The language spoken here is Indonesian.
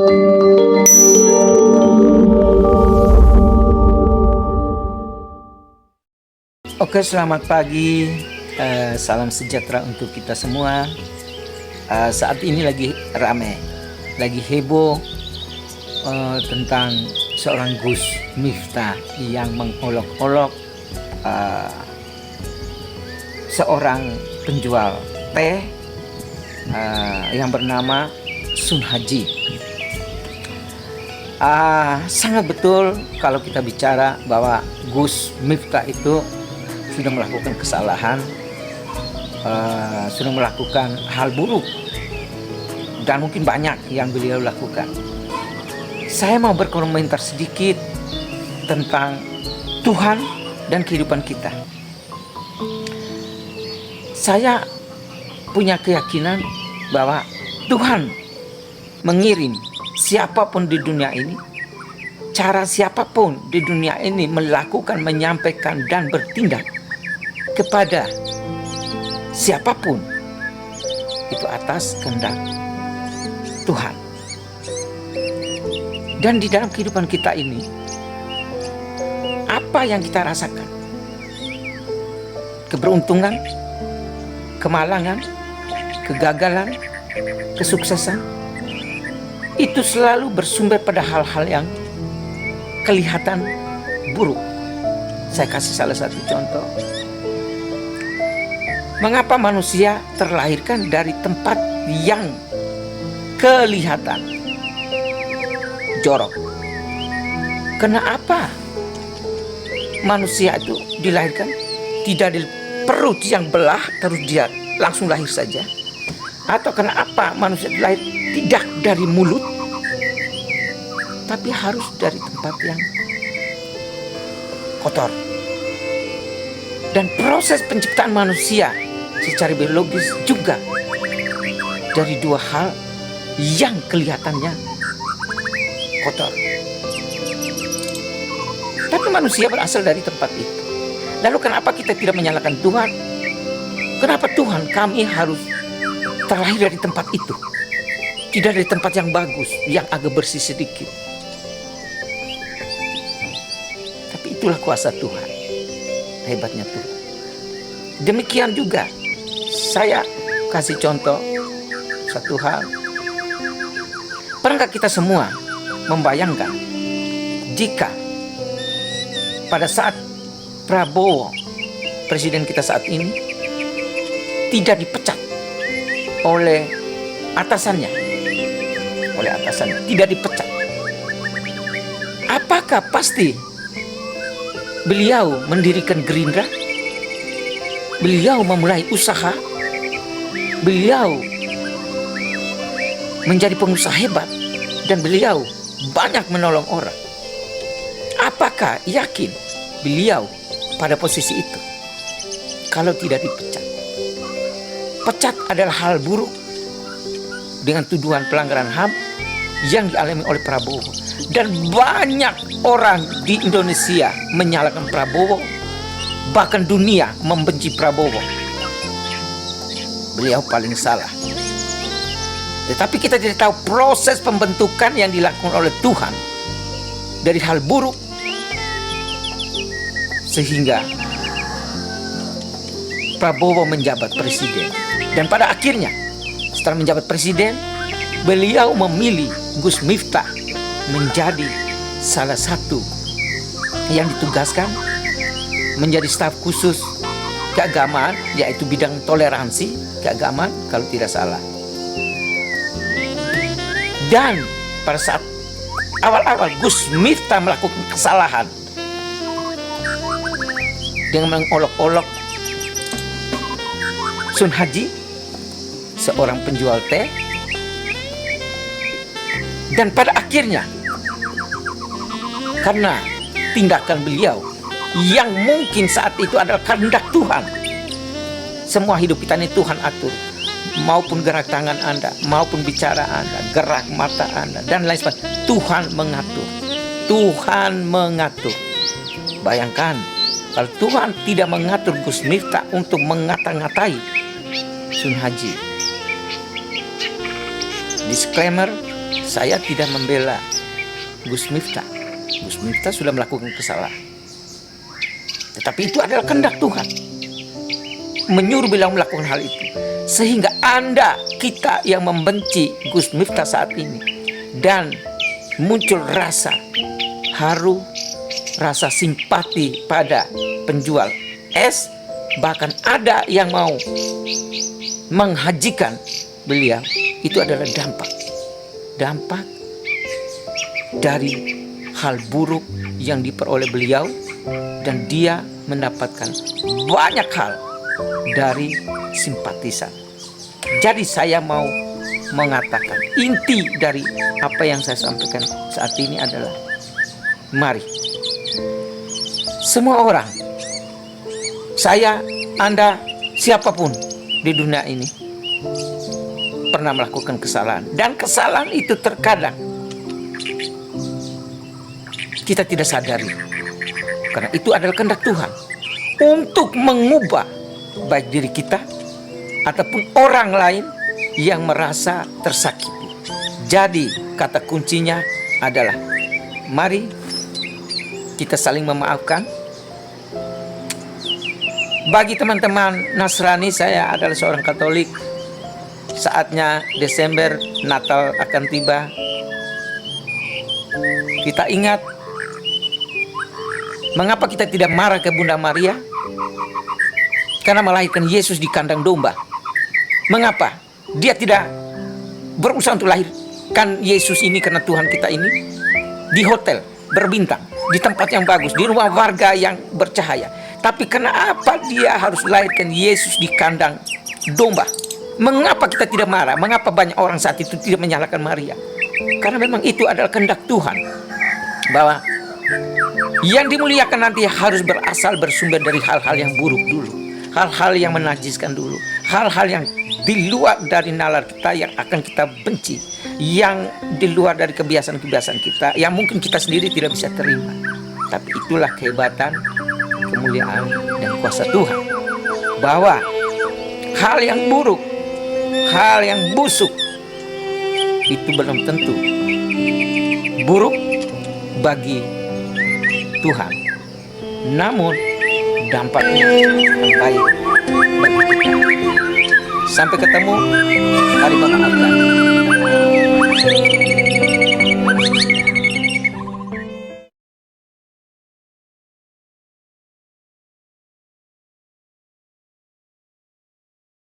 Oke, selamat pagi. Salam sejahtera untuk kita semua. Saat ini lagi ramai, lagi heboh tentang seorang Gus Miftah yang mengolok-olok seorang penjual teh yang bernama Sun Haji. Sangat betul kalau kita bicara bahwa Gus Miftah itu sudah melakukan kesalahan, sudah melakukan hal buruk, dan mungkin banyak yang beliau lakukan. Saya mau berkomentar sedikit tentang Tuhan dan kehidupan kita. Saya punya keyakinan bahwa Tuhan mengirim siapapun di dunia ini, cara siapapun di dunia ini melakukan, menyampaikan, dan bertindak kepada siapapun itu atas kehendak Tuhan. Dan di dalam kehidupan kita ini, apa yang kita rasakan? Keberuntungan, kemalangan, kegagalan, kesuksesan, itu selalu bersumber pada hal-hal yang kelihatan buruk. Saya kasih salah satu contoh. Mengapa manusia terlahirkan dari tempat yang kelihatan jorok? Kenapa manusia itu dilahirkan tidak dari perut yang belah terus dia langsung lahir saja? Atau kenapa manusia dilahir tidak dari mulut, tapi harus dari tempat yang kotor? Dan proses penciptaan manusia secara biologis juga dari dua hal yang kelihatannya kotor. Tapi manusia berasal dari tempat itu. Lalu kenapa kita tidak menyalahkan Tuhan? Kenapa Tuhan kami harus terlahir dari tempat itu, tidak dari tempat yang bagus, yang agak bersih sedikit? Tapi itulah kuasa Tuhan, hebatnya Tuhan. Demikian juga saya kasih contoh satu hal. Pernahkah kita semua membayangkan jika pada saat Prabowo, presiden kita saat ini, tidak dipecat oleh atasannya, tidak dipecat, apakah pasti beliau mendirikan Gerindra? Beliau memulai usaha, beliau menjadi pengusaha hebat, dan beliau banyak menolong orang. Apakah yakin beliau pada posisi itu kalau tidak dipecat? Pecat adalah hal buruk dengan tuduhan pelanggaran HAM yang dialami oleh Prabowo. Dan banyak orang di Indonesia menyalahkan Prabowo, bahkan dunia membenci Prabowo. Beliau paling salah. Tetapi kita tidak tahu proses pembentukan yang dilakukan oleh Tuhan dari hal buruk sehingga Prabowo menjabat presiden. Dan pada akhirnya setelah menjabat presiden, beliau memilih Gus Miftah menjadi salah satu yang ditugaskan menjadi staf khusus keagamaan, yaitu bidang toleransi keagamaan kalau tidak salah. Dan pada saat awal-awal Gus Miftah melakukan kesalahan dengan mengolok-olok Sun Haji, seorang penjual teh, dan pada akhirnya karena tindakan beliau yang mungkin saat itu adalah kehendak Tuhan. Semua hidup kita ini Tuhan atur, maupun gerak tangan Anda, maupun bicara Anda, gerak mata Anda, dan lain sebagainya. Tuhan mengatur. Tuhan mengatur. Bayangkan kalau Tuhan tidak mengatur Gus Miftah untuk mengata-ngatai Sun Haji. Disclaimer, Saya tidak membela Gus Miftah. Gus Miftah sudah melakukan kesalahan. Tetapi itu adalah kehendak Tuhan. Menyuruh beliau melakukan hal itu. Sehingga Anda, kita yang membenci Gus Miftah saat ini. Dan muncul rasa haru, rasa simpati pada penjual es. Bahkan ada yang mau menghajikan beliau. Itu adalah dampak dari hal buruk yang diperoleh beliau, dan dia mendapatkan banyak hal dari simpatisan. Jadi saya mau mengatakan inti dari apa yang saya sampaikan saat ini adalah, mari semua orang, saya, Anda, siapapun di dunia ini pernah melakukan kesalahan, dan kesalahan itu terkadang kita tidak sadari, karena itu adalah kehendak Tuhan untuk mengubah baik diri kita ataupun orang lain yang merasa tersakiti. Jadi kata kuncinya adalah, mari kita saling memaafkan. Bagi teman-teman Nasrani, saya adalah seorang Katolik. Saatnya Desember, Natal akan tiba. Kita ingat, mengapa kita tidak marah ke Bunda Maria? Karena melahirkan Yesus di kandang domba. Mengapa dia tidak berusaha untuk lahirkan Yesus ini, karena Tuhan kita ini di hotel berbintang, di tempat yang bagus, di rumah warga yang bercahaya. Tapi kenapa dia harus lahirkan Yesus di kandang domba? Mengapa kita tidak marah? Mengapa banyak orang saat itu tidak menyalahkan Maria? Karena memang itu adalah kehendak Tuhan, bahwa yang dimuliakan nanti harus berasal bersumber dari hal-hal yang buruk dulu, hal-hal yang menajiskan dulu, hal-hal yang di luar dari nalar kita yang akan kita benci, yang di luar dari kebiasaan-kebiasaan kita yang mungkin kita sendiri tidak bisa terima. Tapi itulah kehebatan, kemuliaan, dan kuasa Tuhan, bahwa hal yang buruk, hal yang busuk itu belum tentu buruk bagi Tuhan, namun dampaknya akan baik bagi kita. Sampai ketemu, mari memaafkan.